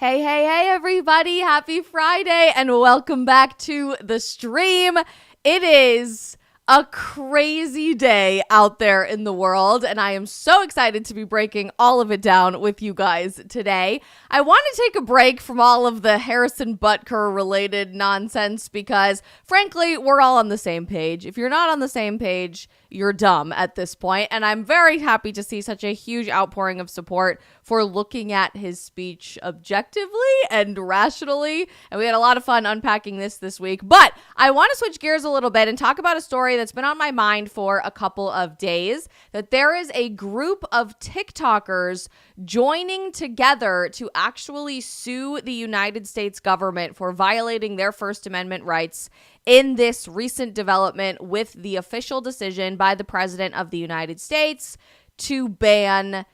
Hey, everybody. Happy Friday and welcome back to the stream. It is a crazy day out there in the world, and I am so excited to be breaking all of it down with you guys today. I want to take a break from all of the Harrison Butker related nonsense because, frankly, we're all on the same page. If you're not on the same page, you're dumb at this point, and I'm very happy to see such a huge outpouring of support for looking at his speech objectively and rationally, and we had a lot of fun unpacking this week. But I want to switch gears a little bit and talk about a story that's been on my mind for a couple of days, that there is a group of TikTokers joining together to actually sue the United States government for violating their First Amendment rights in this recent development with the official decision by the President of the United States to ban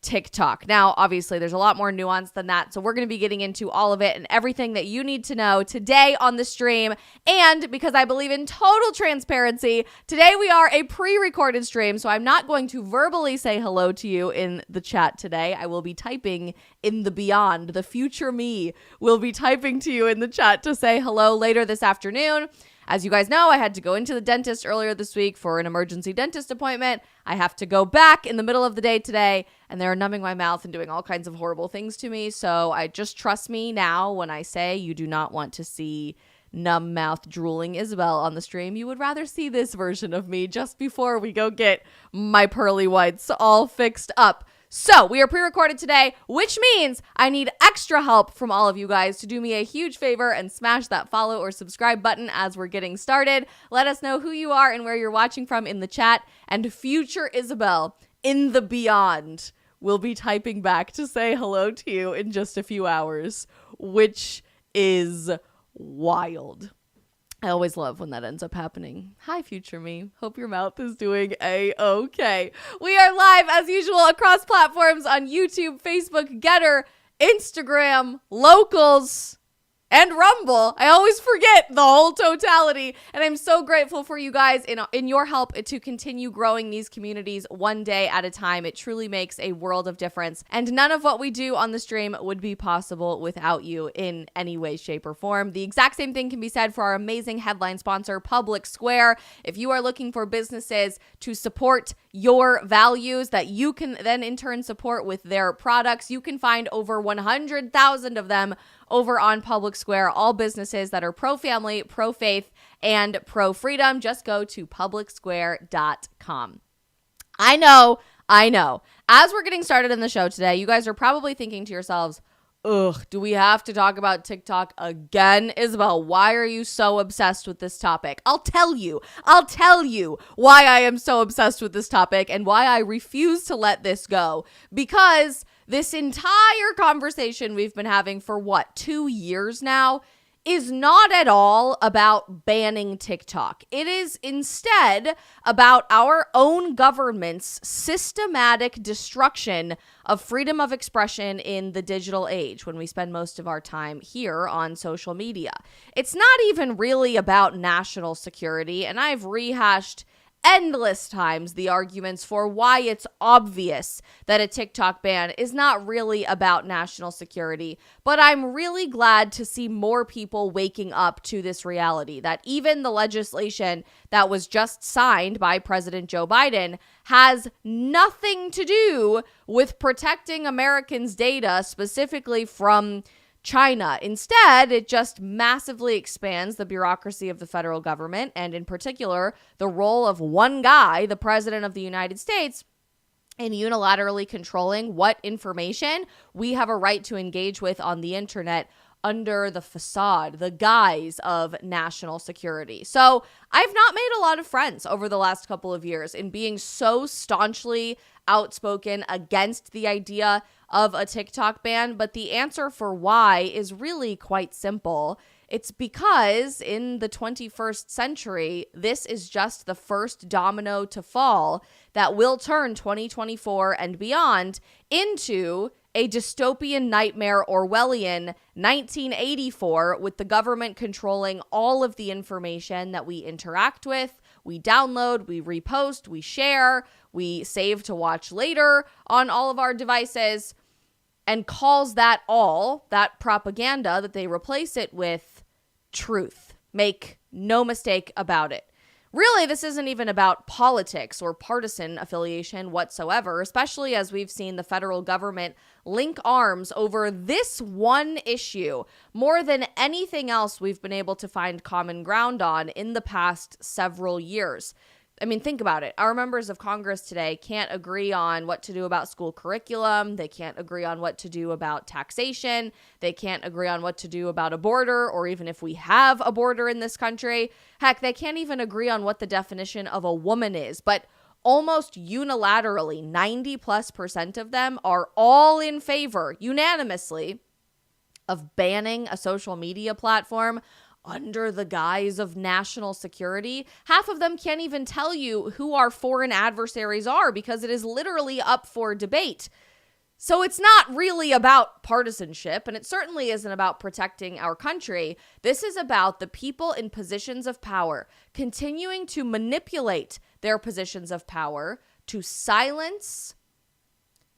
TikTok. Now, obviously, there's a lot more nuance than that, so we're going to be getting into all of it and everything that you need to know today on the stream. And because I believe in total transparency, today we are a pre-recorded stream, so I'm not going to verbally say hello to you in the chat today. I will be typing in the beyond. The future me will be typing to you in the chat to say hello later this afternoon. As you guys know, I had to go into the dentist earlier this week for an emergency dentist appointment. I have to go back in the middle of the day today, and they're numbing my mouth and doing all kinds of horrible things to me. So I just trust me now when I say you do not want to see numb mouth drooling Isabel on the stream. You would rather see this version of me just before we go get my pearly whites all fixed up. So we are pre-recorded today, which means I need extra help from all of you guys to do me a huge favor and smash that follow or subscribe button as we're getting started. Let us know who you are and where you're watching from in the chat. And future Isabel in the beyond will be typing back to say hello to you in just a few hours, which is wild. I always love when that ends up happening. Hi, future me. Hope your mouth is doing A-okay. We are live, as usual, across platforms on YouTube, Facebook, Getter, Instagram, Locals, and Rumble. I always forget the whole totality, and I'm so grateful for you guys in your help to continue growing these communities one day at a time. It truly makes a world of difference, and none of what we do on the stream would be possible without you in any way, shape, or form. The exact same thing can be said for our amazing headline sponsor, Public Square. If you are looking for businesses to support your values that you can then in turn support with their products, you can find over 100,000 of them over on Public Square, all businesses that are pro-family, pro-faith, and pro-freedom. Just go to publicsquare.com. I know. As we're getting started in the show today, you guys are probably thinking to yourselves, ugh, do we have to talk about TikTok again? Isabel, why are you so obsessed with this topic? I'll tell you why I am so obsessed with this topic and why I refuse to let this go. Because this entire conversation we've been having for 2 years now is not at all about banning TikTok. It is instead about our own government's systematic destruction of freedom of expression in the digital age when we spend most of our time here on social media. It's not even really about national security, and I've rehashed endless times the arguments for why it's obvious that a TikTok ban is not really about national security. But I'm really glad to see more people waking up to this reality, that even the legislation that was just signed by President Joe Biden has nothing to do with protecting Americans' data, specifically from China. Instead, it just massively expands the bureaucracy of the federal government, and in particular, the role of one guy, the President of the United States, in unilaterally controlling what information we have a right to engage with on the internet under the facade, the guise of national security. So I've not made a lot of friends over the last couple of years in being so staunchly outspoken against the idea of a TikTok ban, but the answer for why is really quite simple. It's because in the 21st century, this is just the first domino to fall that will turn 2024 and beyond into a dystopian nightmare Orwellian 1984 with the government controlling all of the information that we interact with, we download, we repost, we share, we save to watch later on all of our devices. and calls that propaganda, that they replace it with truth. Make no mistake about it. Really, this isn't even about politics or partisan affiliation whatsoever, especially as we've seen the federal government link arms over this one issue more than anything else we've been able to find common ground on in the past several years. I mean, think about it. Our members of Congress today can't agree on what to do about school curriculum. They can't agree on what to do about taxation. They can't agree on what to do about a border, or even if we have a border in this country. Heck, they can't even agree on what the definition of a woman is. But almost unilaterally, 90+% of them are all in favor, unanimously, of banning a social media platform under the guise of national security. Half of them can't even tell you who our foreign adversaries are because it is literally up for debate. So it's not really about partisanship, and it certainly isn't about protecting our country. This is about the people in positions of power continuing to manipulate their positions of power to silence,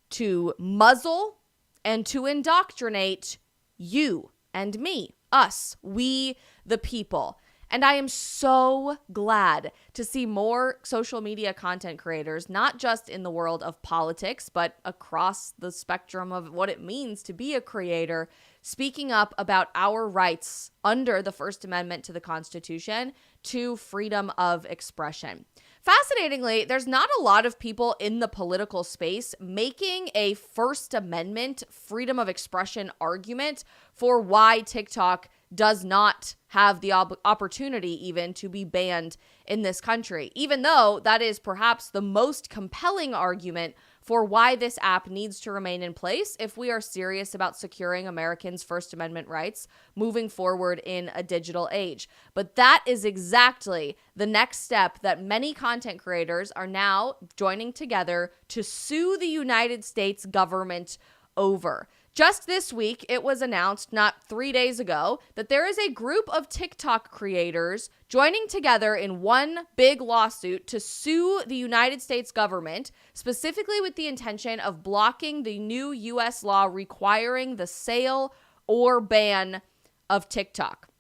to muzzle, and to indoctrinate you and me, us, we the people. And I am so glad to see more social media content creators, not just in the world of politics, but across the spectrum of what it means to be a creator, speaking up about our rights under the First Amendment to the Constitution to freedom of expression. Fascinatingly, there's not a lot of people in the political space making a First Amendment freedom of expression argument for why TikTok does not have the opportunity even to be banned in this country, even though that is perhaps the most compelling argument for why this app needs to remain in place if we are serious about securing Americans' First Amendment rights moving forward in a digital age. But that is exactly the next step that many content creators are now joining together to sue the United States government over. Just this week, it was announced, not 3 days ago, that there is a group of TikTok creators joining together in one big lawsuit to sue the United States government, specifically with the intention of blocking the new U.S. law requiring the sale or ban of TikTok.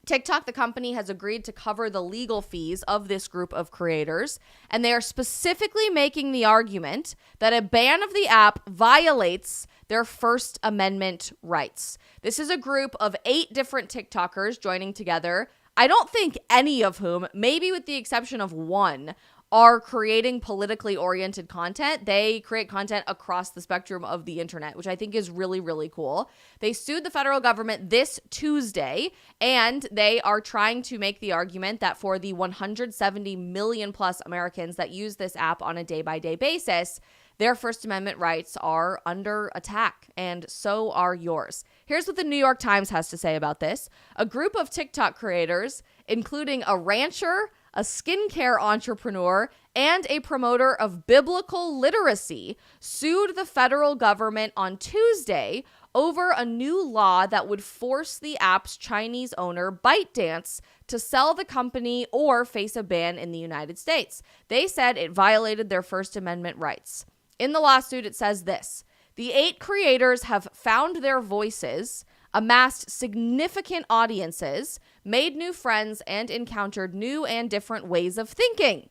TikTok, the company, has agreed to cover the legal fees of this group of creators, and they are specifically making the argument that a ban of the app violates their First Amendment rights. This is a group of 8 different TikTokers joining together. I don't think any of whom, maybe with the exception of one, are creating politically oriented content. They create content across the spectrum of the internet, which I think is really, really cool. They sued the federal government this Tuesday, and they are trying to make the argument that for the 170 million plus Americans that use this app on a day-by-day basis, their First Amendment rights are under attack, and so are yours. Here's what the New York Times has to say about this. A group of TikTok creators, including a rancher, a skincare entrepreneur, and a promoter of biblical literacy, sued the federal government on Tuesday over a new law that would force the app's Chinese owner, ByteDance, to sell the company or face a ban in the United States. They said it violated their First Amendment rights. In the lawsuit, it says this: the 8 creators have found their voices, amassed significant audiences, made new friends, and encountered new and different ways of thinking.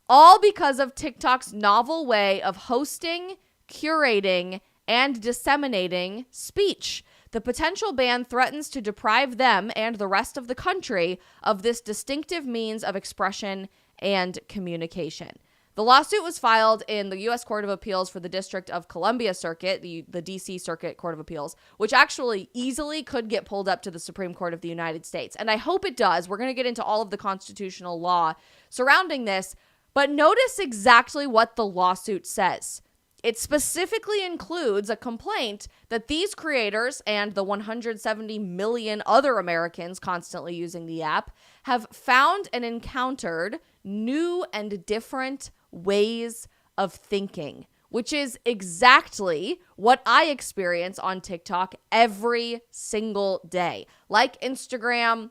All because of TikTok's novel way of hosting, curating, and disseminating speech. The potential ban threatens to deprive them and the rest of the country of this distinctive means of expression and communication. The lawsuit was filed in the U.S. Court of Appeals for the District of Columbia Circuit, the D.C. Circuit Court of Appeals, which actually easily could get pulled up to the Supreme Court of the United States. And I hope it does. We're going to get into all of the constitutional law surrounding this, but notice exactly what the lawsuit says. It specifically includes a complaint that these creators and the 170 million other Americans constantly using the app have found and encountered new and different ways of thinking, which is exactly what I experience on TikTok every single day. Like Instagram,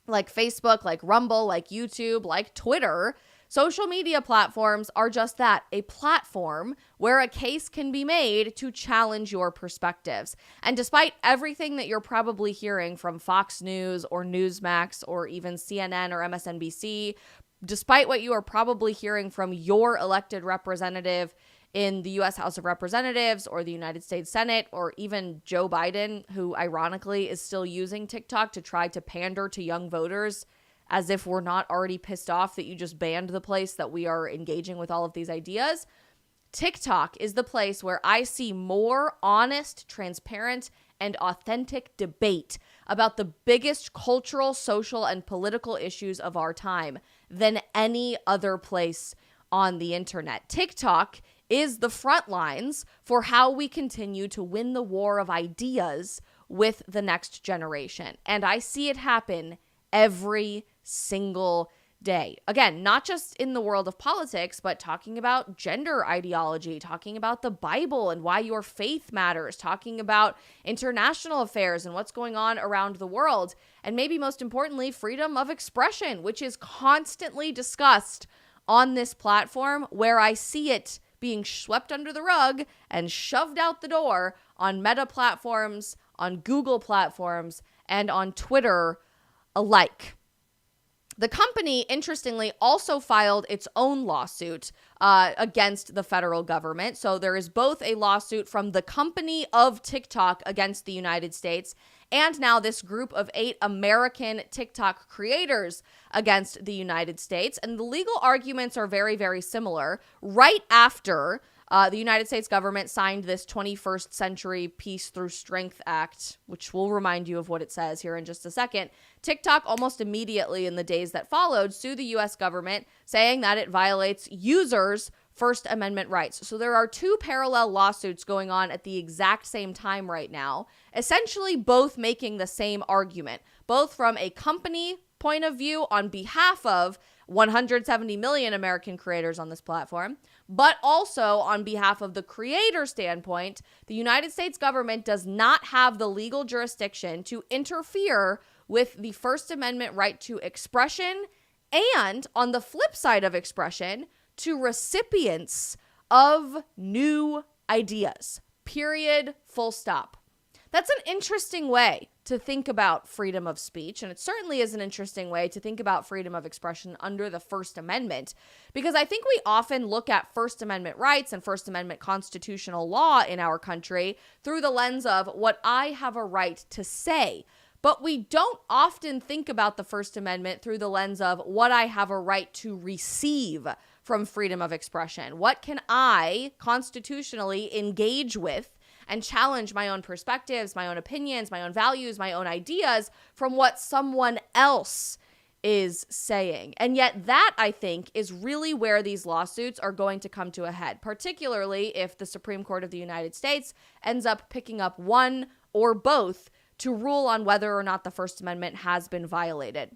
like Facebook, like Rumble, like YouTube, like Twitter. Social media platforms are just that, a platform where a case can be made to challenge your perspectives. And despite everything that you're probably hearing from Fox News or Newsmax or even CNN or MSNBC, despite what you are probably hearing from your elected representative in the U.S. House of Representatives or the United States Senate, or even Joe Biden, who ironically is still using TikTok to try to pander to young voters, as if we're not already pissed off that you just banned the place that we are engaging with all of these ideas. TikTok is the place where I see more honest, transparent, and authentic debate about the biggest cultural, social, and political issues of our time than any other place on the internet. TikTok is the front lines for how we continue to win the war of ideas with the next generation. And I see it happen every single day. Again, not just in the world of politics, but talking about gender ideology, talking about the Bible and why your faith matters, talking about international affairs and what's going on around the world, and maybe most importantly, freedom of expression, which is constantly discussed on this platform, where I see it being swept under the rug and shoved out the door on Meta platforms, on Google platforms, and on Twitter alike. The company, interestingly, also filed its own lawsuit against the federal government. So there is both a lawsuit from the company of TikTok against the United States, and now this group of 8 American TikTok creators against the United States. And the legal arguments are very, very similar. Right after the United States government signed this 21st Century Peace Through Strength Act, which will remind you of what it says here in just a second, TikTok almost immediately in the days that followed sued the U.S. government, saying that it violates users' First Amendment rights. So there are 2 parallel lawsuits going on at the exact same time right now, essentially both making the same argument, both from a company point of view on behalf of 170 million American creators on this platform, but also on behalf of the creator standpoint. The United States government does not have the legal jurisdiction to interfere with the First Amendment right to expression, and on the flip side of expression, to recipients of new ideas. Period. Full stop. That's an interesting way to think about freedom of speech, and it certainly is an interesting way to think about freedom of expression under the First Amendment, because I think we often look at First Amendment rights and First Amendment constitutional law in our country through the lens of what I have a right to say. But we don't often think about the First Amendment through the lens of what I have a right to receive from freedom of expression. What can I constitutionally engage with and challenge my own perspectives, my own opinions, my own values, my own ideas from what someone else is saying? And yet that, I think, is really where these lawsuits are going to come to a head, particularly if the Supreme Court of the United States ends up picking up one or both to rule on whether or not the First Amendment has been violated.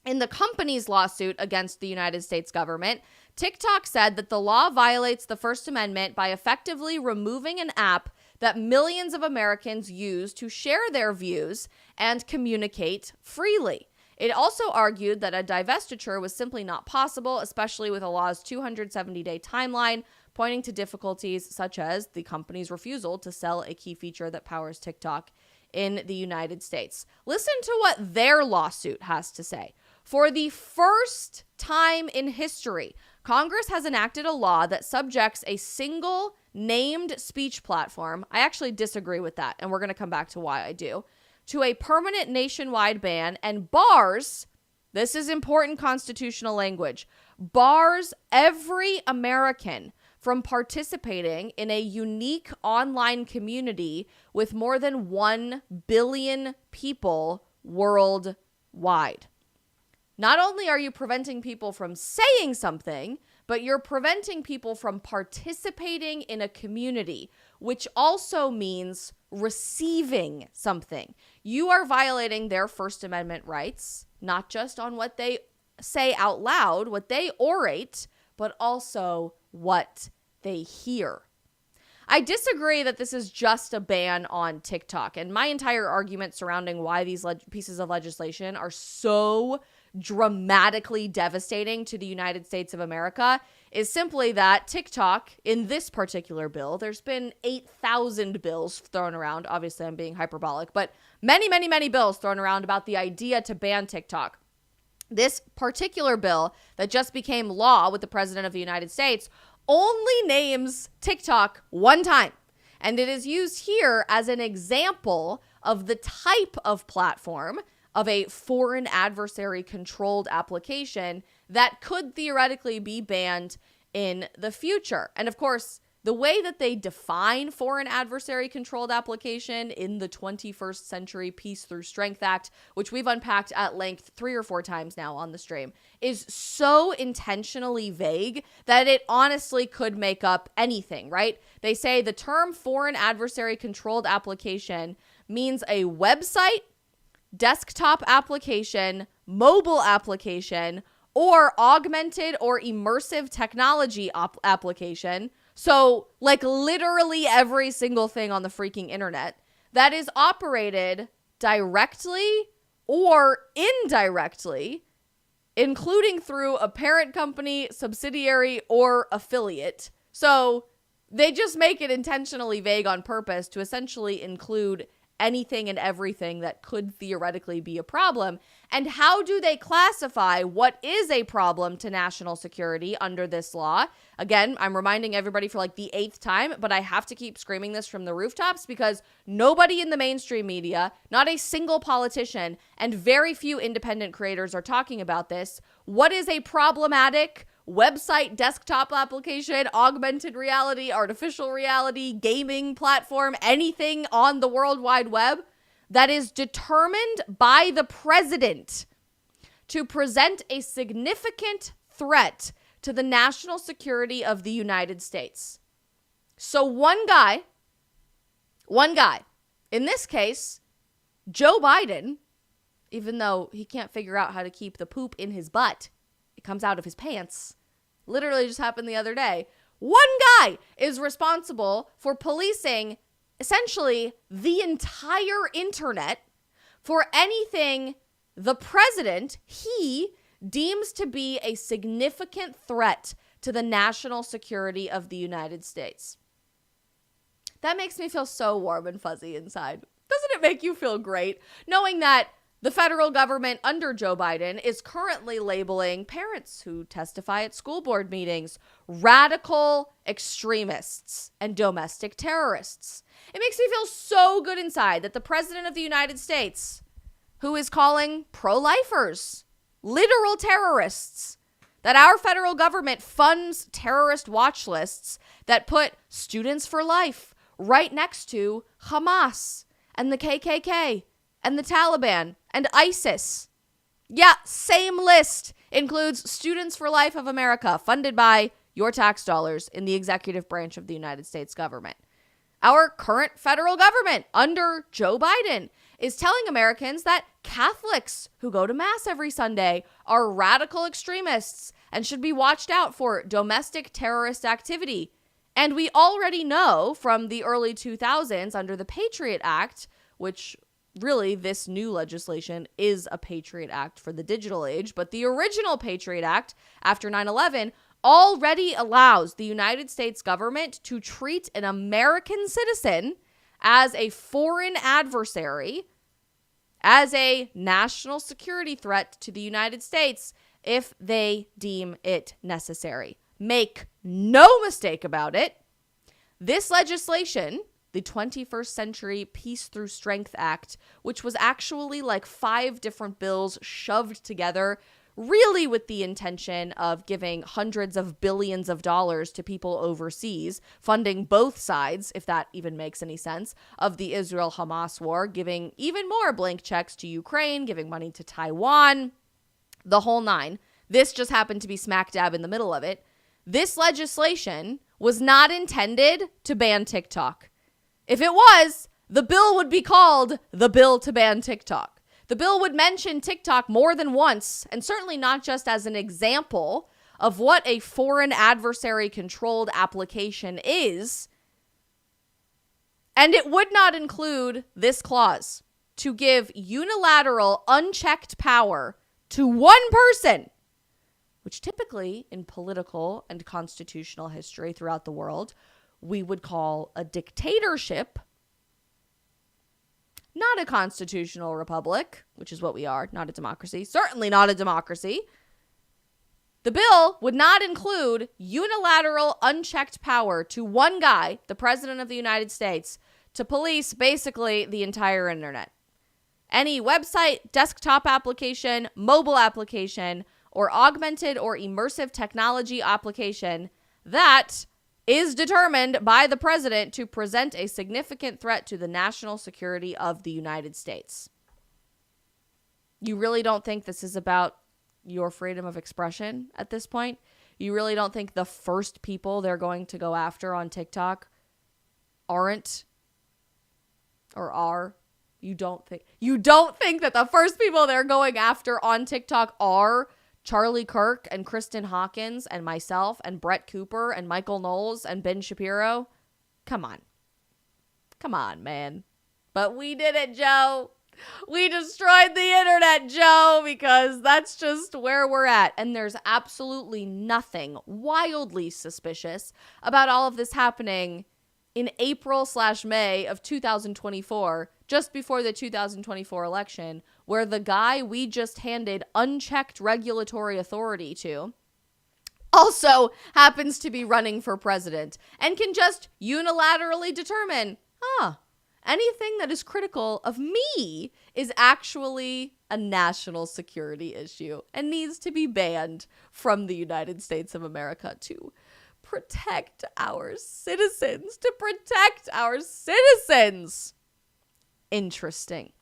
In the company's lawsuit against the United States government, TikTok said that the law violates the First Amendment by effectively removing an app that millions of Americans use to share their views and communicate freely. It also argued that a divestiture was simply not possible, especially with a law's 270-day timeline, pointing to difficulties such as the company's refusal to sell a key feature that powers TikTok in the United States. Listen to what their lawsuit has to say. For the first time in history, Congress has enacted a law that subjects a single named speech platform — I actually disagree with that, and we're going to come back to why I do — to a permanent nationwide ban and bars, this is important constitutional language, bars every American from participating in a unique online community with more than 1 billion people worldwide. Not only are you preventing people from saying something, but you're preventing people from participating in a community, which also means receiving something. You are violating their First Amendment rights, not just on what they say out loud, what they orate, but also what they hear. I disagree that this is just a ban on TikTok. And my entire argument surrounding why these pieces of legislation are so dramatically devastating to the United States of America is simply that TikTok, in this particular bill, there's been 8,000 bills thrown around. Obviously, I'm being hyperbolic, but many, many, many bills thrown around about the idea to ban TikTok. This particular bill that just became law with the President of the United States only names TikTok one time. And it is used here as an example of the type of platform of a foreign adversary controlled application that could theoretically be banned in the future. And of course, the way that they define foreign adversary controlled application in the 21st Century Peace Through Strength Act, which we've unpacked at length 3 or 4 times now on the stream, is so intentionally vague that it honestly could make up anything, right? They say the term foreign adversary controlled application means a website, desktop application, mobile application, or augmented or immersive technology application. So, like, literally every single thing on the freaking internet that is operated directly or indirectly, including through a parent company, subsidiary, or affiliate. So, they just make it intentionally vague on purpose to essentially include anything and everything that could theoretically be a problem. And how do they classify what is a problem to national security under this law? Again, I'm reminding everybody for like the 8th time, but I have to keep screaming this from the rooftops because nobody in the mainstream media, not a single politician, and very few independent creators are talking about this. What is a problematic website, desktop application, augmented reality, artificial reality, gaming platform, anything on the World Wide Web that is determined by the president to present a significant threat to the national security of the United States? So one guy, in this case, Joe Biden, even though he can't figure out how to keep the poop in his butt, it comes out of his pants. Literally just happened the other day. One guy is responsible for policing essentially the entire internet for anything the president, he deems to be a significant threat to the national security of the United States. That makes me feel so warm and fuzzy inside. Doesn't it make you feel great knowing that the federal government under Joe Biden is currently labeling parents who testify at school board meetings radical extremists and domestic terrorists? It makes me feel so good inside that the president of the United States, who is calling pro-lifers literal terrorists, that our federal government funds terrorist watch lists that put Students for Life right next to Hamas and the KKK and the Taliban and ISIS. Yeah, same list includes Students for Life of America, funded by your tax dollars in the executive branch of the United States government. Our current federal government under Joe Biden is telling Americans that Catholics who go to Mass every Sunday are radical extremists and should be watched out for domestic terrorist activity. And we already know from the early 2000s under the Patriot Act, which really this new legislation is a Patriot Act for the digital age, but the original Patriot Act after 9/11 already allows the United States government to treat an American citizen as a foreign adversary, as a national security threat to the United States if they deem it necessary. Make no mistake about it. This legislation, the 21st Century Peace Through Strength Act, which was actually like 5 different bills shoved together, really with the intention of giving hundreds of billions of dollars to people overseas, funding both sides, if that even makes any sense, of the Israel-Hamas war, giving even more blank checks to Ukraine, giving money to Taiwan, the whole nine. This just happened to be smack dab in the middle of it. This legislation was not intended to ban TikTok. If it was, the bill would be called the bill to ban TikTok. The bill would mention TikTok more than once, and certainly not just as an example of what a foreign adversary controlled application is. And it would not include this clause to give unilateral, unchecked power to one person, which typically in political and constitutional history throughout the world, we would call a dictatorship, not a constitutional republic, which is what we are, not a democracy, certainly not a democracy. The bill would not include unilateral, unchecked power to one guy, the President of the United States, to police basically the entire internet. Any website, desktop application, mobile application, or augmented or immersive technology application that is determined by the president to present a significant threat to the national security of the United States. You really don't think this is about your freedom of expression at this point? You really don't think the first people they're going to go after on TikTok aren't or are? You don't think that the first people they're going after on TikTok are Charlie Kirk and Kristen Hawkins and myself and Brett Cooper and Michael Knowles and Ben Shapiro? Come on, man. But we did it, Joe. We destroyed the internet, Joe, because that's just where we're at. And there's absolutely nothing wildly suspicious about all of this happening in April/May of 2024, just before the 2024 election, where the guy we just handed unchecked regulatory authority to also happens to be running for president and can just unilaterally determine, anything that is critical of me is actually a national security issue and needs to be banned from the United States of America to protect our citizens. Interesting.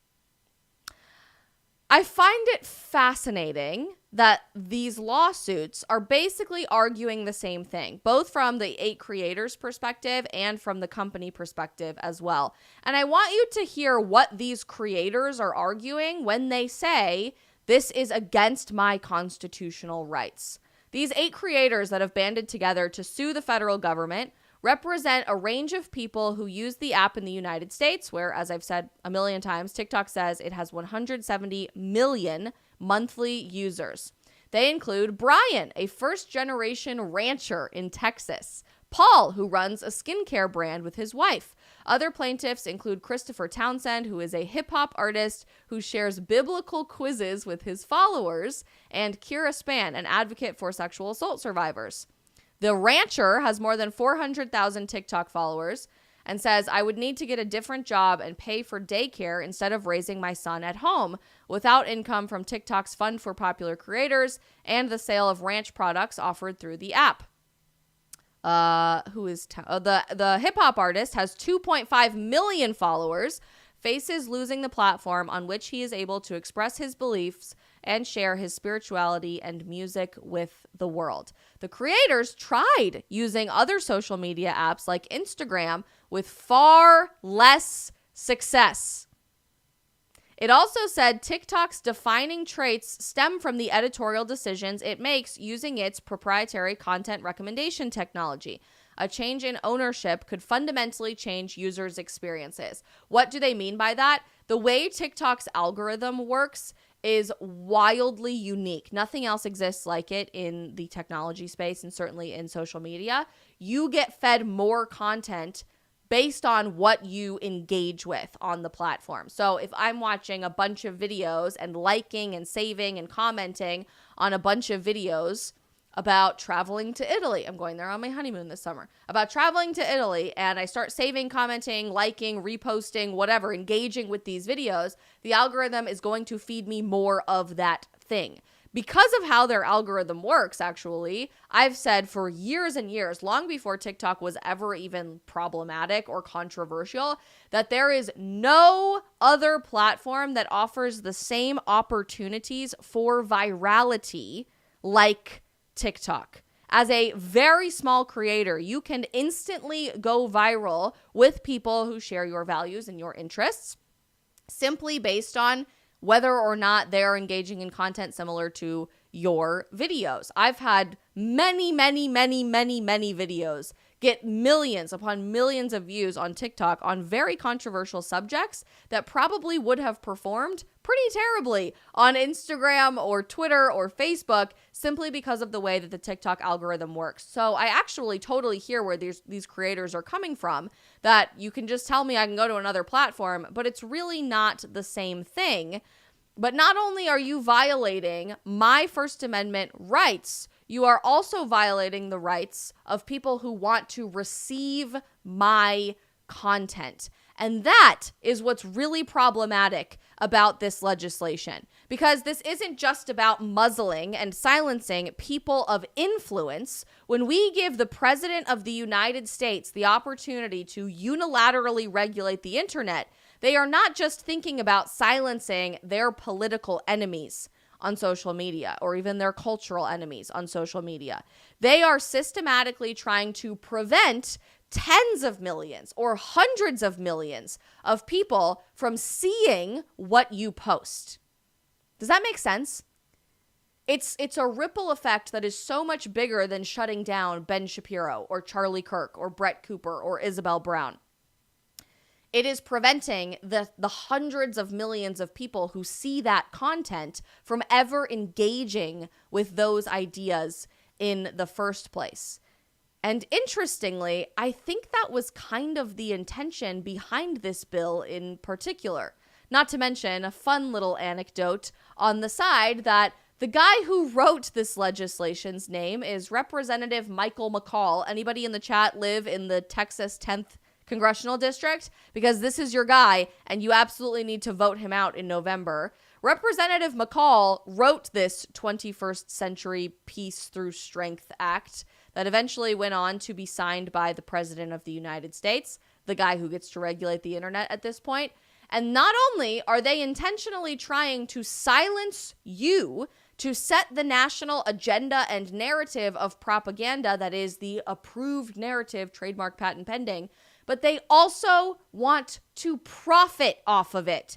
I find it fascinating that these lawsuits are basically arguing the same thing, both from the 8 creators' perspective and from the company perspective as well. And I want you to hear what these creators are arguing when they say, this is against my constitutional rights. These 8 creators that have banded together to sue the federal government represent a range of people who use the app in the United States, where, as I've said a million times, TikTok says it has 170 million monthly users. They include Brian, a first-generation rancher in Texas, Paul, who runs a skincare brand with his wife. Other plaintiffs include Christopher Townsend, who is a hip-hop artist who shares biblical quizzes with his followers, and Kira Span, an advocate for sexual assault survivors. The rancher has more than 400,000 TikTok followers and says, I would need to get a different job and pay for daycare instead of raising my son at home without income from TikTok's Fund for Popular Creators and the sale of ranch products offered through the app. The hip-hop artist has 2.5 million followers, faces losing the platform on which he is able to express his beliefs and share his spirituality and music with the world. The creators tried using other social media apps like Instagram with far less success. It also said TikTok's defining traits stem from the editorial decisions it makes using its proprietary content recommendation technology. A change in ownership could fundamentally change users' experiences. What do they mean by that? The way TikTok's algorithm works is wildly unique. Nothing else exists like it in the technology space and certainly in social media. You get fed more content based on what you engage with on the platform. So if I'm watching a bunch of videos and liking and saving and commenting on a bunch of videos about traveling to Italy, I'm going there on my honeymoon this summer, about traveling to Italy, and I start saving, commenting, liking, reposting, whatever, engaging with these videos, the algorithm is going to feed me more of that thing. Because of how their algorithm works, actually, I've said for years and years, long before TikTok was ever even problematic or controversial, that there is no other platform that offers the same opportunities for virality like TikTok. As a very small creator, you can instantly go viral with people who share your values and your interests simply based on whether or not they're engaging in content similar to your videos. I've had many videos get millions upon millions of views on TikTok on very controversial subjects that probably would have performed pretty terribly on Instagram or Twitter or Facebook simply because of the way that the TikTok algorithm works. So I actually totally hear where these creators are coming from, that you can just tell me I can go to another platform, but it's really not the same thing. But not only are you violating my First Amendment rights, you are also violating the rights of people who want to receive my content. And that is what's really problematic about this legislation, because this isn't just about muzzling and silencing people of influence. When we give the President of the United States the opportunity to unilaterally regulate the internet, they are not just thinking about silencing their political enemies on social media or even their cultural enemies on social media. They are systematically trying to prevent tens of millions or hundreds of millions of people from seeing what you post. Does that make sense? It's a ripple effect that is so much bigger than shutting down Ben Shapiro or Charlie Kirk or Brett Cooper or Isabel Brown. It is preventing the hundreds of millions of people who see that content from ever engaging with those ideas in the first place. And interestingly, I think that was kind of the intention behind this bill in particular. Not to mention a fun little anecdote on the side that the guy who wrote this legislation's name is Representative Michael McCall. Anybody in the chat live in the Texas 10th Congressional District? Because this is your guy, and you absolutely need to vote him out in November. Representative McCall wrote this 21st Century Peace Through Strength Act that eventually went on to be signed by the President of the United States, the guy who gets to regulate the internet at this point. And not only are they intentionally trying to silence you, to set the national agenda and narrative of propaganda that is the approved narrative, trademark, patent pending, but they also want to profit off of it.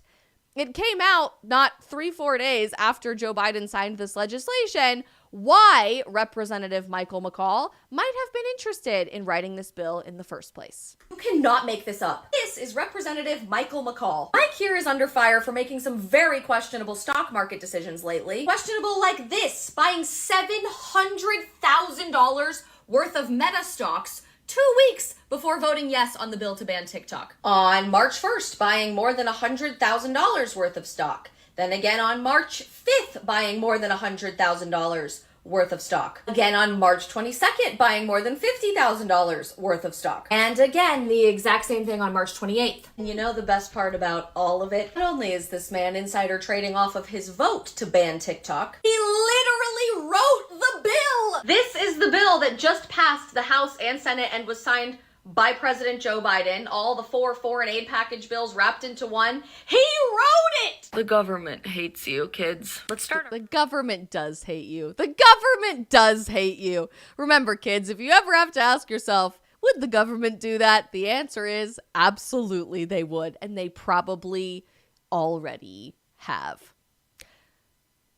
It came out not 3-4 days after Joe Biden signed this legislation why Representative Michael McCall might have been interested in writing this bill in the first place. You cannot make this up. This is Representative Michael McCall. Mike here is under fire for making some very questionable stock market decisions lately. Questionable like this, buying $700,000 worth of Meta stocks 2 weeks before voting yes on the bill to ban TikTok. On March 1st, buying more than $100,000 worth of stock. Then again on March 5th, buying more than $100,000 worth of stock. Again on March 22nd, buying more than $50,000 worth of stock. And again, the exact same thing on March 28th. And you know the best part about all of it? Not only is this man insider trading off of his vote to ban TikTok, he literally wrote the bill! This is the bill that just passed the House and Senate and was signed by President Joe Biden, all the foreign aid package bills wrapped into one. He wrote it! The government hates you, kids. Let's start. The government does hate you. The government does hate you. Remember, kids, if you ever have to ask yourself, would the government do that? The answer is absolutely they would, and they probably already have.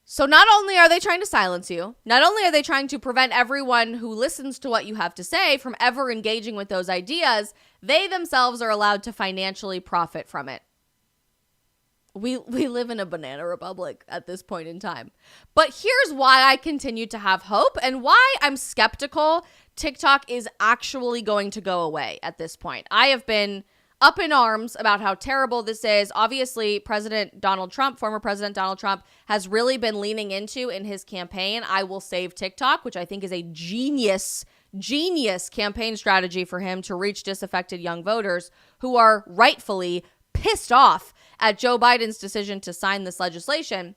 So not only are they trying to silence you, not only are they trying to prevent everyone who listens to what you have to say from ever engaging with those ideas, they themselves are allowed to financially profit from it. We live in a banana republic at this point in time. But here's why I continue to have hope and why I'm skeptical TikTok is actually going to go away at this point. I have been up in arms about how terrible this is. Obviously, President Donald Trump, former President Donald Trump, has really been leaning into in his campaign, I will save TikTok, which I think is a genius campaign strategy for him to reach disaffected young voters who are rightfully pissed off at Joe Biden's decision to sign this legislation.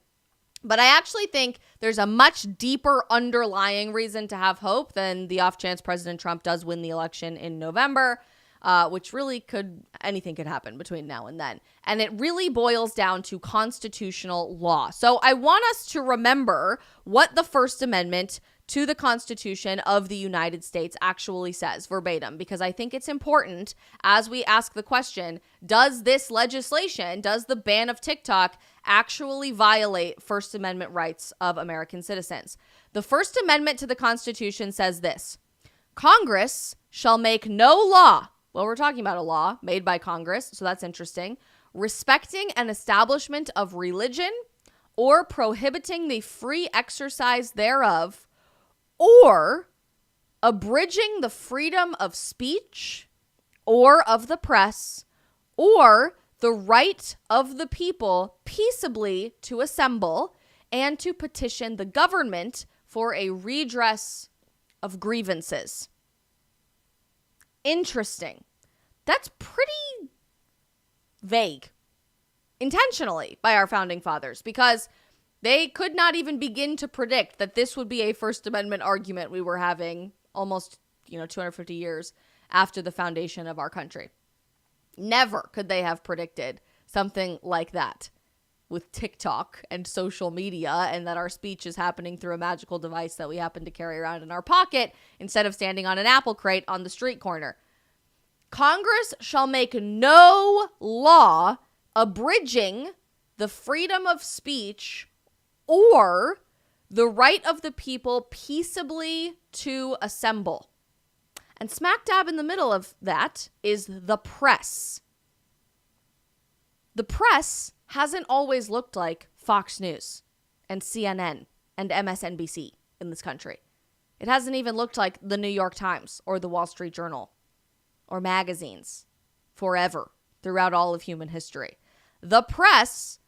But I actually think there's a much deeper underlying reason to have hope than the off chance President Trump does win the election in November. Which really anything could happen between now and then. And it really boils down to constitutional law. So I want us to remember what the First Amendment to the Constitution of the United States actually says verbatim, because I think it's important as we ask the question, does this legislation, does the ban of TikTok actually violate First Amendment rights of American citizens? The First Amendment to the Constitution says this: Congress shall make no law. Well, we're talking about a law made by Congress, so that's interesting. Respecting an establishment of religion or prohibiting the free exercise thereof, or abridging the freedom of speech or of the press, or the right of the people peaceably to assemble and to petition the government for a redress of grievances. Interesting. That's pretty vague, intentionally, by our founding fathers, because they could not even begin to predict that this would be a First Amendment argument we were having almost, 250 years after the foundation of our country. Never could they have predicted something like that with TikTok and social media, and that our speech is happening through a magical device that we happen to carry around in our pocket instead of standing on an apple crate on the street corner. Congress shall make no law abridging the freedom of speech or the right of the people peaceably to assemble. And smack dab in the middle of that is the press. The press hasn't always looked like Fox News and CNN and MSNBC in this country. It hasn't even looked like the New York Times or the Wall Street Journal or magazines forever throughout all of human history. The press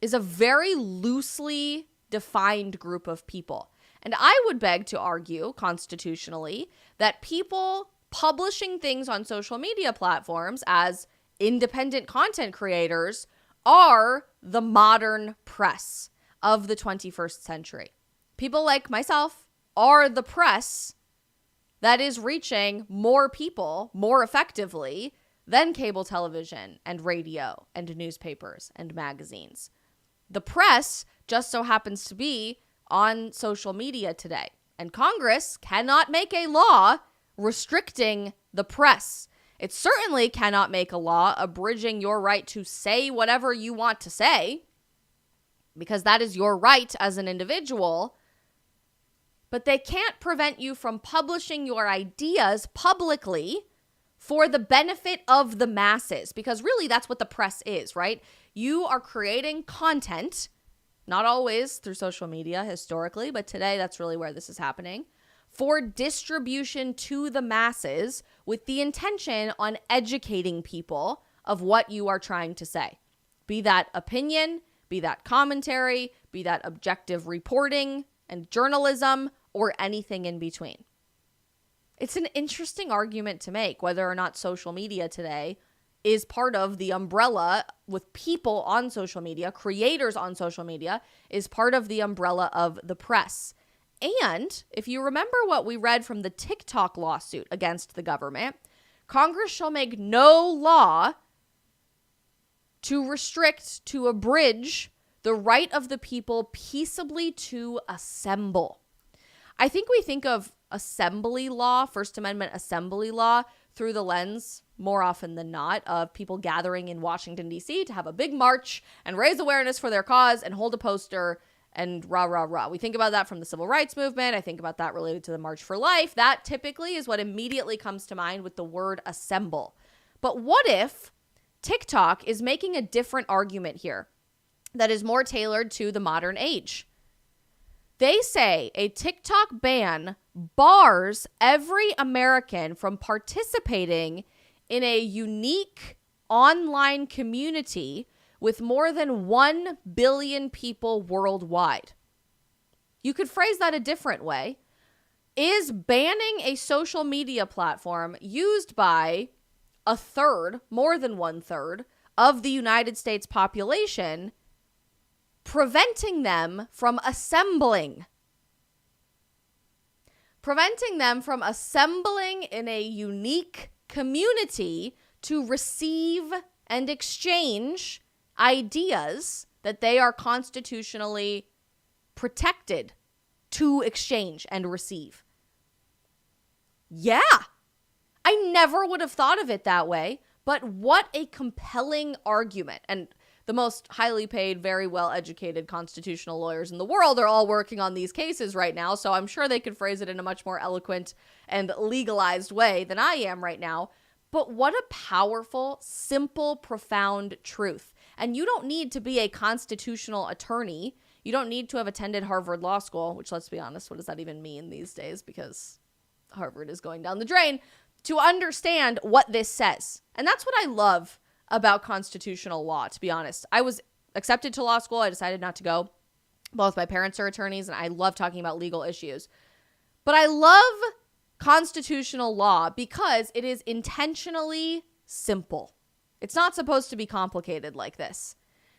is a very loosely defined group of people. And I would beg to argue, constitutionally, that people publishing things on social media platforms as independent content creators are the modern press of the 21st century. People like myself are the press that is reaching more people more effectively than cable television and radio and newspapers and magazines. The press just so happens to be on social media today, and Congress cannot make a law restricting the press. It certainly cannot make a law abridging your right to say whatever you want to say, because that is your right as an individual. But they can't prevent you from publishing your ideas publicly for the benefit of the masses, because really that's what the press is, right? You are creating content, not always through social media historically, but today that's really where this is happening, for distribution to the masses with the intention on educating people of what you are trying to say. Be that opinion, be that commentary, be that objective reporting and journalism, or anything in between. It's an interesting argument to make whether or not social media today is part of the umbrella with people on social media, creators on social media, is part of the umbrella of the press. And if you remember what we read from the TikTok lawsuit against the government, Congress shall make no law to restrict, to abridge the right of the people peaceably to assemble. I think we think of assembly law, First Amendment assembly law, through the lens, more often than not, of people gathering in Washington, D.C. to have a big march and raise awareness for their cause and hold a poster and rah, rah, rah. We think about that from the Civil Rights Movement. I think about that related to the March for Life. That typically is what immediately comes to mind with the word assemble. But what if TikTok is making a different argument here that is more tailored to the modern age? They say a TikTok ban bars every American from participating in a unique online community with more than 1 billion people worldwide. You could phrase that a different way. Is banning a social media platform used by a third, more than 1/3, of the United States population preventing them from assembling? Preventing them from assembling in a unique community to receive and exchange ideas that they are constitutionally protected to exchange and receive. Yeah, I never would have thought of it that way, but what a compelling argument. And the most highly paid, very well-educated constitutional lawyers in the world are all working on these cases right now, so I'm sure they could phrase it in a much more eloquent and legalized way than I am right now. But what a powerful, simple, profound truth. And you don't need to be a constitutional attorney. You don't need to have attended Harvard Law School, which, let's be honest, what does that even mean these days? Because Harvard is going down the drain, to understand what this says. And that's what I love about constitutional law, to be honest. I was accepted to law school. I decided not to go. Both my parents are attorneys, and I love talking about legal issues. But I love constitutional law because it is intentionally simple. It's not supposed to be complicated like this.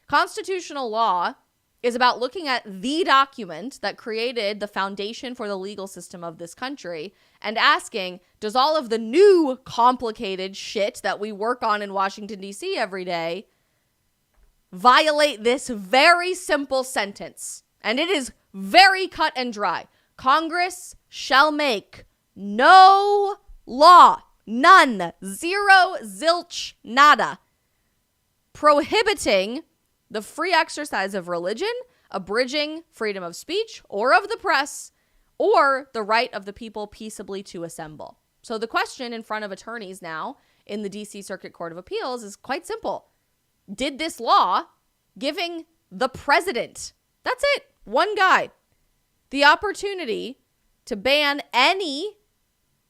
Constitutional law is about looking at the document that created the foundation for the legal system of this country and asking, does all of the new complicated shit that we work on in Washington, D.C. every day violate this very simple sentence? And it is very cut and dry. Congress shall make no law, none, zero, zilch, nada, prohibiting the free exercise of religion, abridging freedom of speech or of the press, or the right of the people peaceably to assemble. So the question in front of attorneys now in the D.C. Circuit Court of Appeals is quite simple. Did this law giving the president, that's it, one guy, the opportunity to ban any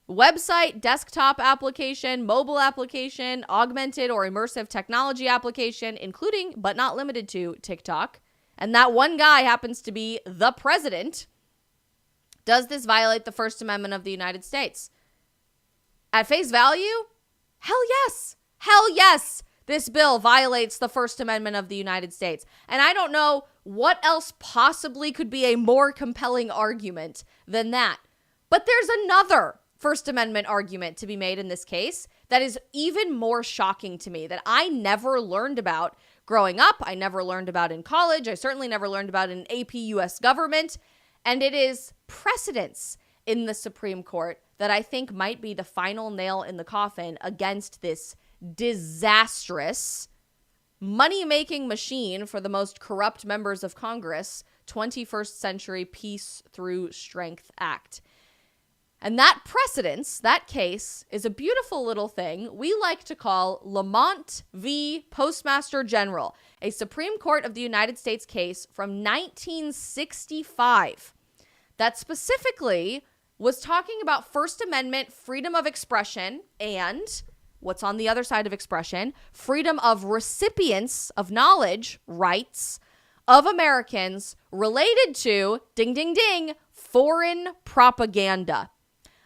website, desktop application, mobile application, augmented or immersive technology application, including but not limited to TikTok, and that one guy happens to be the president, does this violate the First Amendment of the United States? At face value, hell yes. Hell yes. This bill violates the First Amendment of the United States. And I don't know what else possibly could be a more compelling argument than that. But there's another First Amendment argument to be made in this case that is even more shocking to me, that I never learned about growing up. I never learned about in college. I certainly never learned about in AP US government. And it is precedence in the Supreme Court that I think might be the final nail in the coffin against this disastrous money-making machine for the most corrupt members of Congress, 21st Century Peace Through Strength Act. And that precedence, that case, is a beautiful little thing we like to call Lamont v. Postmaster General, a Supreme Court of the United States case from 1965 that specifically was talking about First Amendment freedom of expression and, what's on the other side of expression, freedom of recipients of knowledge, rights of Americans related to, ding, ding, ding, foreign propaganda.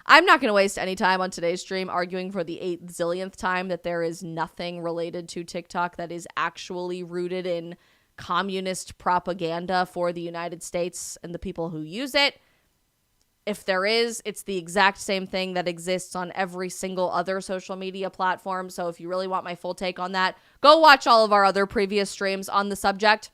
I'm not going to waste any time on today's stream arguing for the 8 zillionth time that there is nothing related to TikTok that is actually rooted in communist propaganda for the United States and the people who use it. If there is, it's the exact same thing that exists on every single other social media platform. So if you really want my full take on that, go watch all of our other previous streams on the subject.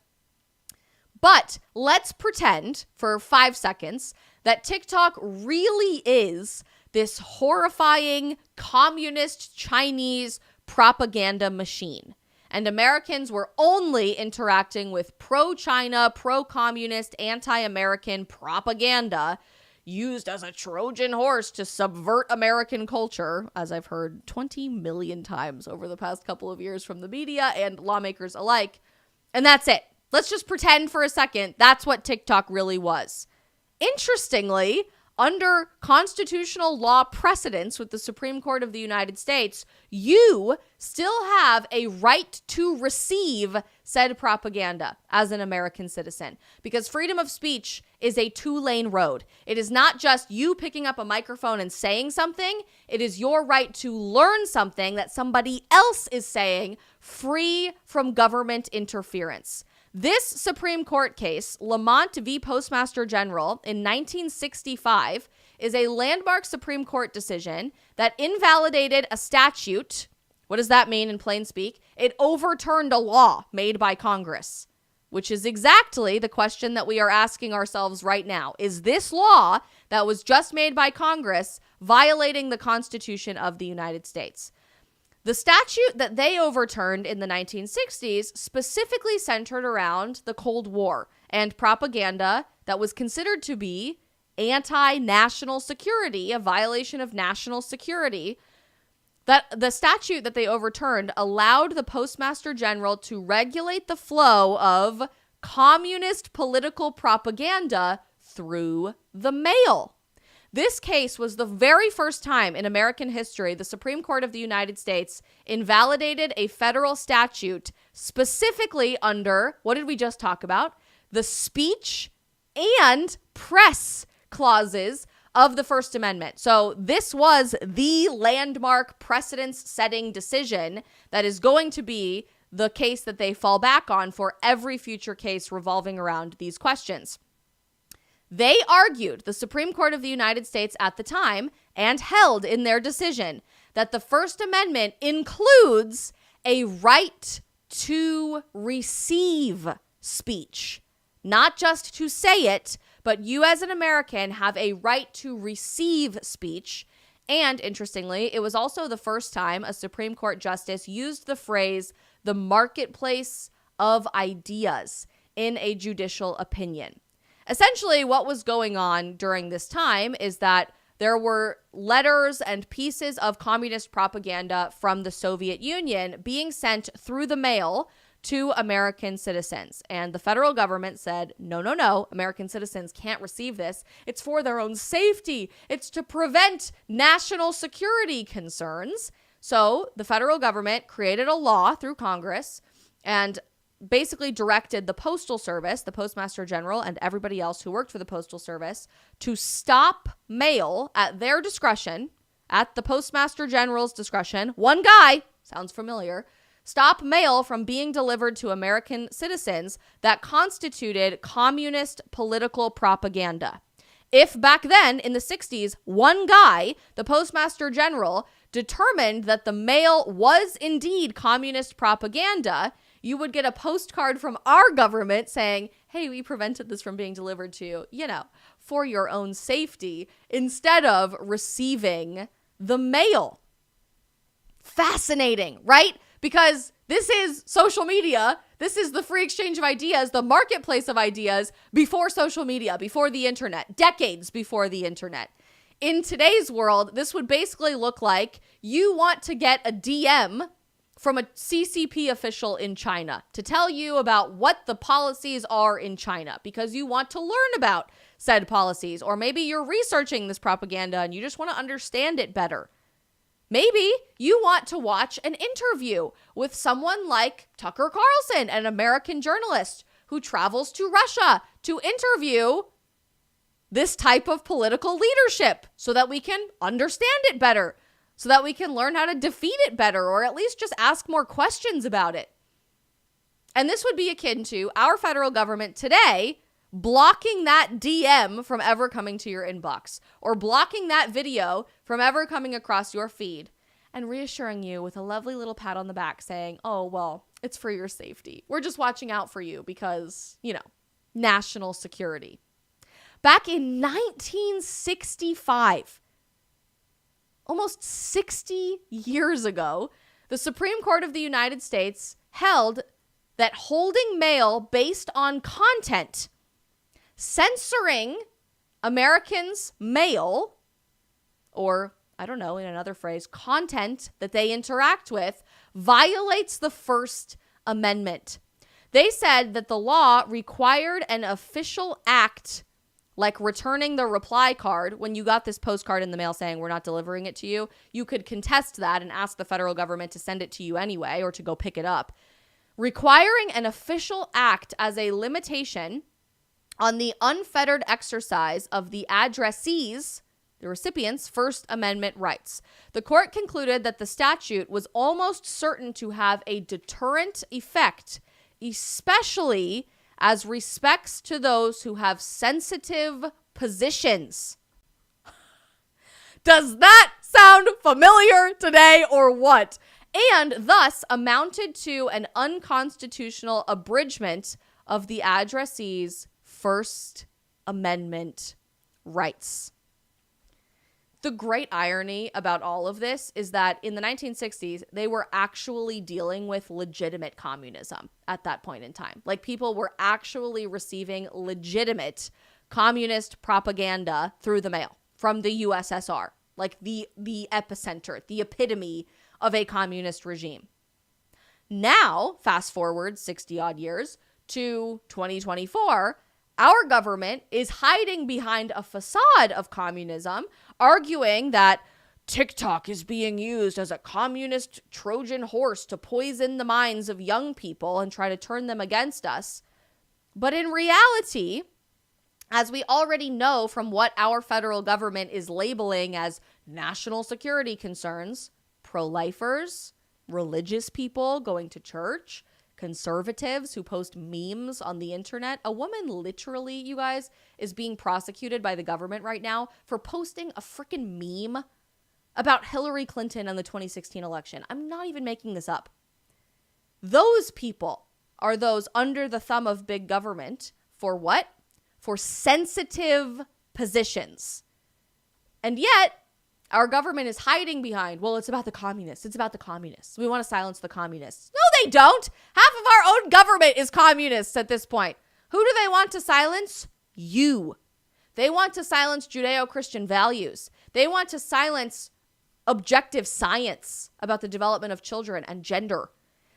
But let's pretend for 5 seconds that TikTok really is this horrifying communist Chinese propaganda machine. And Americans were only interacting with pro-China, pro-communist, anti-American propaganda used as a Trojan horse to subvert American culture, as I've heard 20 million times over the past couple of years from the media and lawmakers alike. And that's it. Let's just pretend for a second that's what TikTok really was. Interestingly, under constitutional law precedents with the Supreme Court of the United States, you still have a right to receive said propaganda as an American citizen, because freedom of speech is a 2-lane road. It is not just you picking up a microphone and saying something. It is your right to learn something that somebody else is saying, free from government interference. This Supreme Court case, Lamont v. Postmaster General in 1965, is a landmark Supreme Court decision that invalidated a statute. What does that mean in plain speak? It overturned a law made by Congress, which is exactly the question that we are asking ourselves right now. Is this law that was just made by Congress violating the Constitution of the United States? The statute that they overturned in the 1960s specifically centered around the Cold War and propaganda that was considered to be anti-national security, a violation of national security. That the statute that they overturned allowed the Postmaster General to regulate the flow of communist political propaganda through the mail. This case was the very first time in American history the Supreme Court of the United States invalidated a federal statute specifically under, what did we just talk about? The speech and press clauses of the First Amendment. So this was the landmark precedence-setting decision that is going to be the case that they fall back on for every future case revolving around these questions. They argued, the Supreme Court of the United States at the time, and held in their decision that the First Amendment includes a right to receive speech. Not just to say it, but you as an American have a right to receive speech. And interestingly, it was also the first time a Supreme Court justice used the phrase, the marketplace of ideas, in a judicial opinion. Essentially, what was going on during this time is that there were letters and pieces of communist propaganda from the Soviet Union being sent through the mail to American citizens. And the federal government said, no, American citizens can't receive this. It's for their own safety. It's to prevent national security concerns. So the federal government created a law through Congress and basically directed the Postal Service, the Postmaster General, and everybody else who worked for the Postal Service to stop mail at their discretion, at the Postmaster General's discretion. One guy, sounds familiar, stop mail from being delivered to American citizens that constituted communist political propaganda. If back then, in the 60s, one guy, the Postmaster General, determined that the mail was indeed communist propaganda, you would get a postcard from our government saying, hey, we prevented this from being delivered to you, for your own safety, instead of receiving the mail. Fascinating, right? Because this is social media. This is the free exchange of ideas, the marketplace of ideas before social media, before the internet, decades before the internet. In today's world, this would basically look like you want to get a DM from a CCP official in China to tell you about what the policies are in China because you want to learn about said policies. Or maybe you're researching this propaganda and you just want to understand it better. Maybe you want to watch an interview with someone like Tucker Carlson, an American journalist who travels to Russia to interview this type of political leadership so that we can understand it better, so that we can learn how to defeat it better, or at least just ask more questions about it. And this would be akin to our federal government today blocking that DM from ever coming to your inbox, or blocking that video from ever coming across your feed, and reassuring you with a lovely little pat on the back saying, oh, well, it's for your safety. We're just watching out for you because, national security. Back in 1965, almost 60 years ago, the Supreme Court of the United States held that holding mail based on content, censoring Americans' mail, or, I don't know, in another phrase, content that they interact with, violates the First Amendment. They said that the law required an official act like returning the reply card. When you got this postcard in the mail saying we're not delivering it to you, you could contest that and ask the federal government to send it to you anyway or to go pick it up. Requiring an official act as a limitation on the unfettered exercise of the addressees, the recipients' First Amendment rights. The court concluded that the statute was almost certain to have a deterrent effect, especially as respects to those who have sensitive positions. Does that sound familiar today or what? And thus amounted to an unconstitutional abridgment of the addressee's First Amendment rights. The great irony about all of this is that in the 1960s, they were actually dealing with legitimate communism at that point in time. Like, people were actually receiving legitimate communist propaganda through the mail from the USSR, like the epicenter, the epitome of a communist regime. Now, fast forward 60 odd years to 2024, our government is hiding behind a facade of communism, arguing that TikTok is being used as a communist Trojan horse to poison the minds of young people and try to turn them against us. But in reality, as we already know from what our federal government is labeling as national security concerns, pro-lifers, religious people going to church, conservatives who post memes on the internet. A woman literally, you guys, is being prosecuted by the government right now for posting a freaking meme about Hillary Clinton and the 2016 election. I'm not even making this up. Those people are those under the thumb of big government for what? For sensitive positions. And yet, our government is hiding behind, well, it's about the communists. It's about the communists. We want to silence the communists. No, they don't. Half of our own government is communists at this point. Who do they want to silence? You. They want to silence Judeo-Christian values. They want to silence objective science about the development of children and gender.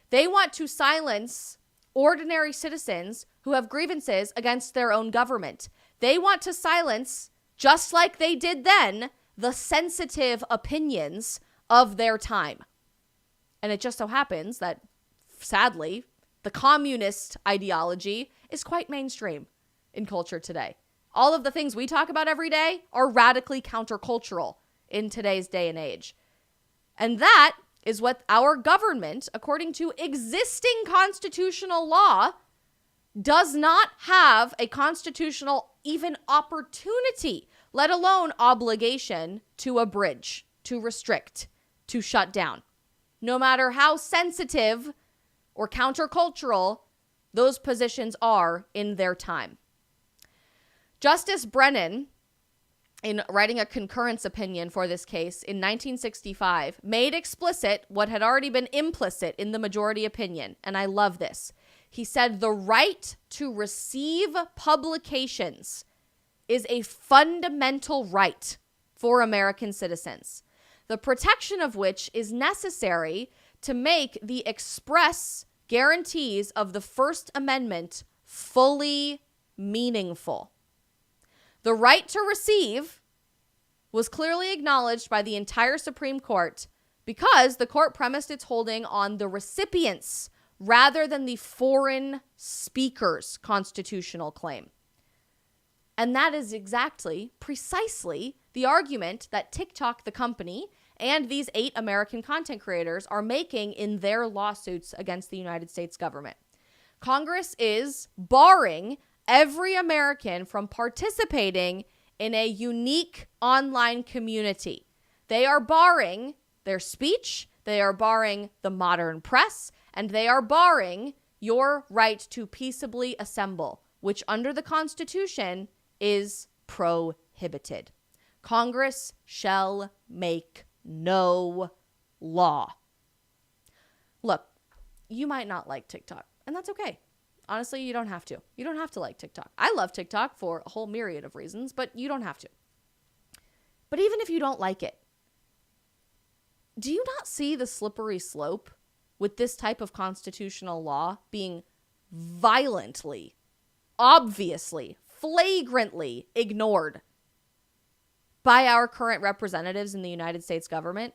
They want to silence ordinary citizens who have grievances against their own government. They want to silence, just like they did then, the sensitive opinions of their time. And it just so happens that, sadly, the communist ideology is quite mainstream in culture today. All of the things we talk about every day are radically countercultural in today's day and age. And that is what our government, according to existing constitutional law, does not have a constitutional even opportunity, let alone obligation, to abridge, to restrict, to shut down. No matter how sensitive or countercultural those positions are in their time. Justice Brennan, in writing a concurrence opinion for this case in 1965, made explicit what had already been implicit in the majority opinion, and I love this. He said the right to receive publications is a fundamental right for American citizens, the protection of which is necessary to make the express guarantees of the First Amendment fully meaningful. The right to receive was clearly acknowledged by the entire Supreme Court because the court premised its holding on the recipient's rather than the foreign speaker's constitutional claim. And that is precisely the argument that TikTok, the company, and these 8 American content creators are making in their lawsuits against the United States government. Congress is barring every American from participating in a unique online community. They are barring their speech, they are barring the modern press, and they are barring your right to peaceably assemble, which under the Constitution is prohibited. Congress shall make no law. Look, you might not like TikTok, and that's okay. Honestly, you don't have to. You don't have to like TikTok. I love TikTok for a whole myriad of reasons, but you don't have to. But even if you don't like it, do you not see the slippery slope with this type of constitutional law being violently, obviously, flagrantly ignored by our current representatives in the United States government?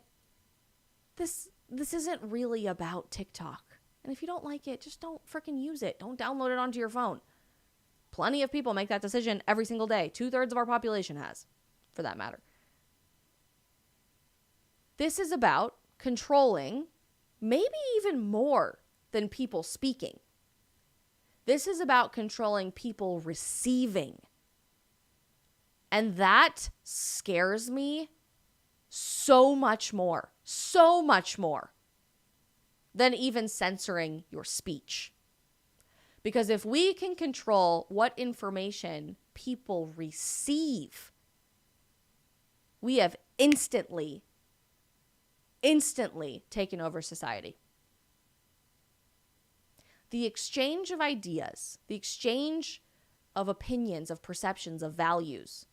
This isn't really about TikTok. And if you don't like it, just don't freaking use it. Don't download it onto your phone. Plenty of people make that decision every single day. 2/3 of our population has, for that matter. This is about controlling, maybe even more than people speaking. This is about controlling people receiving. And that scares me so much more than even censoring your speech. Because if we can control what information people receive, we have instantly taken over society. The exchange of ideas, the exchange of opinions, of perceptions, of values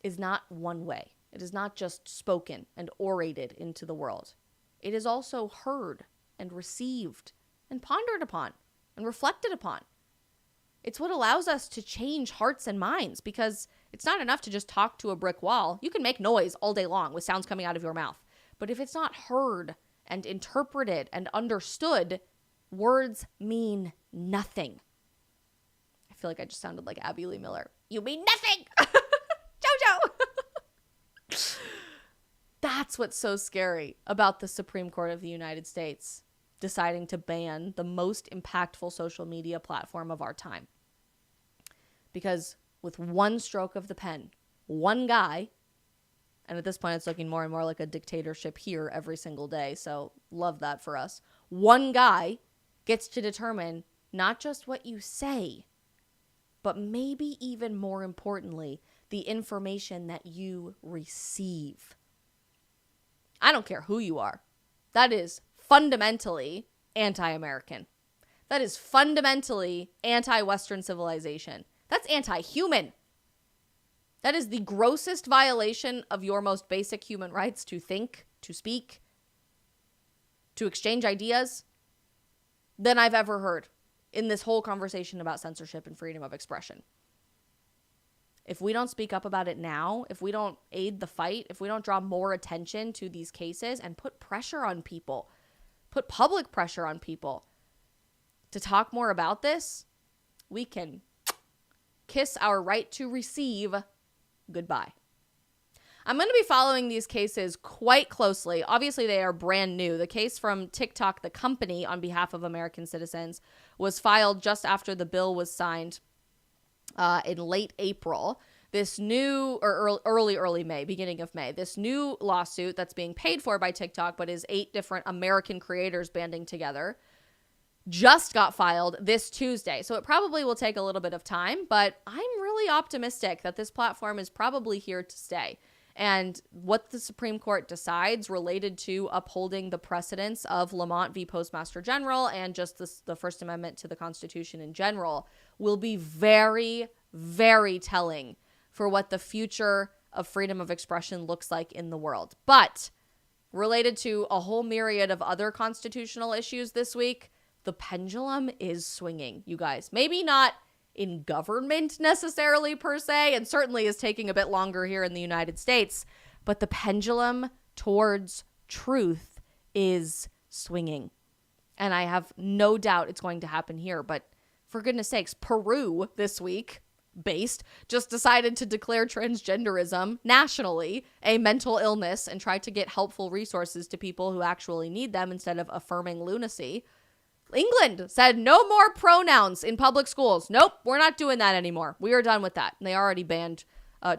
is not one way. It is not just spoken and orated into the world. It is also heard and received and pondered upon and reflected upon. It's what allows us to change hearts and minds, because it's not enough to just talk to a brick wall. You can make noise all day long with sounds coming out of your mouth. But if it's not heard and interpreted and understood, words mean nothing. I feel like I just sounded like Abby Lee Miller. You mean nothing! Jojo! That's what's so scary about the Supreme Court of the United States deciding to ban the most impactful social media platform of our time. Because with one stroke of the pen, one guy, and at this point it's looking more and more like a dictatorship here every single day, so love that for us. One guy gets to determine not just what you say, but maybe even more importantly, the information that you receive. I don't care who you are. That is fundamentally anti-American. That is fundamentally anti-Western civilization. That's anti-human. That is the grossest violation of your most basic human rights to think, to speak, to exchange ideas than I've ever heard in this whole conversation about censorship and freedom of expression. If we don't speak up about it now, if we don't aid the fight, if we don't draw more attention to these cases and put pressure on people, put public pressure on people to talk more about this, we can kiss our right to receive goodbye. I'm going to be following these cases quite closely. Obviously, they are brand new. The case from TikTok, the company, on behalf of American citizens, was filed just after the bill was signed in late April. This new, or early May, beginning of May, this new lawsuit that's being paid for by TikTok, but is 8 different American creators banding together, just got filed this Tuesday. So it probably will take a little bit of time, but I'm really optimistic that this platform is probably here to stay. And what the Supreme Court decides related to upholding the precedents of Lamont v. Postmaster General and just the First Amendment to the Constitution in general will be very, very telling for what the future of freedom of expression looks like in the world. But related to a whole myriad of other constitutional issues this week, the pendulum is swinging, you guys. Maybe not in government necessarily per se, and certainly is taking a bit longer here in the United States, but the pendulum towards truth is swinging. And I have no doubt it's going to happen here, but for goodness sakes, Peru this week, just decided to declare transgenderism nationally a mental illness and try to get helpful resources to people who actually need them instead of affirming lunacy. England said no more pronouns in public schools. Nope, we're not doing that anymore. We are done with that. And they already banned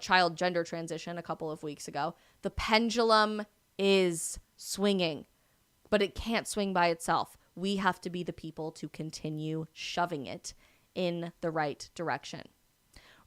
child gender transition a couple of weeks ago. The pendulum is swinging, but it can't swing by itself. We have to be the people to continue shoving it in the right direction.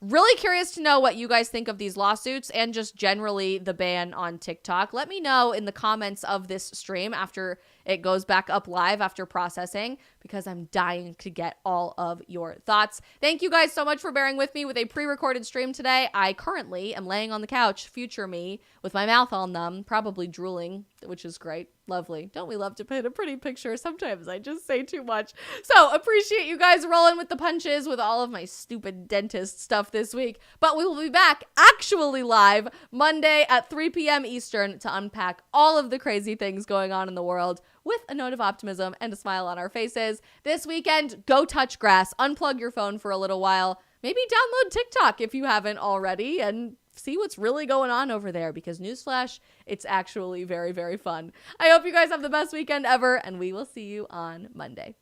Really curious to know what you guys think of these lawsuits and just generally the ban on TikTok. Let me know in the comments of this stream after it goes back up live after processing, because I'm dying to get all of your thoughts. Thank you guys so much for bearing with me with a pre-recorded stream today. I currently am laying on the couch, future me, with my mouth all numb, probably drooling, which is great. Lovely. Don't we love to paint a pretty picture? Sometimes I just say too much. So appreciate you guys rolling with the punches with all of my stupid dentist stuff this week. But we will be back actually live Monday at 3 p.m. Eastern to unpack all of the crazy things going on in the world with a note of optimism and a smile on our faces. This weekend, go touch grass, unplug your phone for a little while, maybe download TikTok if you haven't already, and see what's really going on over there, because newsflash, it's actually very, very fun. I hope you guys have the best weekend ever, and we will see you on Monday.